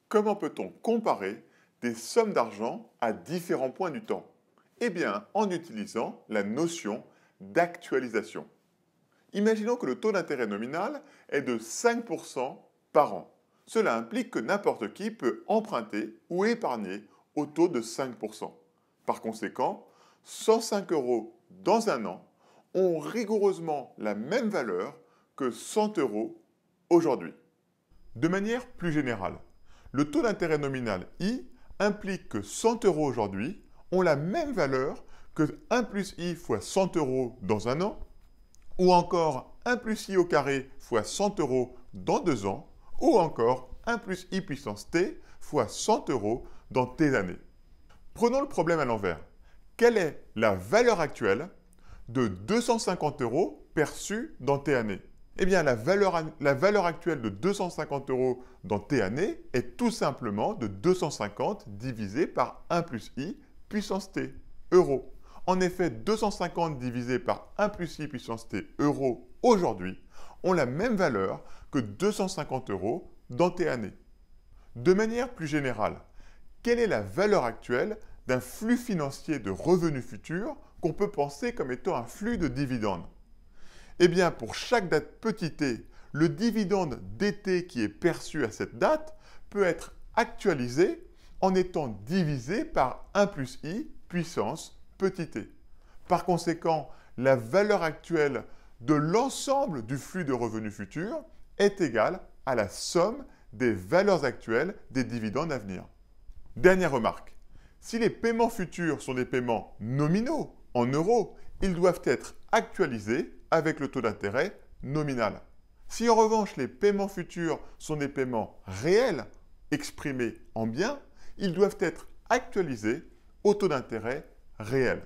Comment peut-on comparer des sommes d'argent à différents points du temps? Eh bien, en utilisant la notion d'actualisation. Imaginons que le taux d'intérêt nominal est de 5% par an. Cela implique que n'importe qui peut emprunter ou épargner au taux de 5%. Par conséquent, 105 euros dans un an ont rigoureusement la même valeur que 100 euros aujourd'hui. De manière plus générale, le taux d'intérêt nominal I implique que 100 euros aujourd'hui ont la même valeur que 1 plus I fois 100 euros dans un an, ou encore 1 plus I au carré fois 100 euros dans 2 ans, ou encore 1 plus I puissance t fois 100 euros dans t années. Prenons le problème à l'envers. Quelle est la valeur actuelle de 250 euros perçue dans t années? Eh bien, la valeur actuelle de 250 euros dans t années est tout simplement de 250 divisé par 1 plus I puissance t, euros. En effet, 250 divisé par 1 plus I puissance t, euros, aujourd'hui, ont la même valeur que 250 euros dans t années. De manière plus générale, quelle est la valeur actuelle d'un flux financier de revenus futurs qu'on peut penser comme étant un flux de dividendes? Eh bien, pour chaque date petit t, le dividende dt qui est perçu à cette date peut être actualisé en étant divisé par 1 plus i puissance petit t. Par conséquent, la valeur actuelle de l'ensemble du flux de revenus futurs est égale à la somme des valeurs actuelles des dividendes à venir. Dernière remarque, si les paiements futurs sont des paiements nominaux en euros, ils doivent être actualisés avec le taux d'intérêt nominal. Si en revanche les paiements futurs sont des paiements réels exprimés en biens, ils doivent être actualisés au taux d'intérêt réel.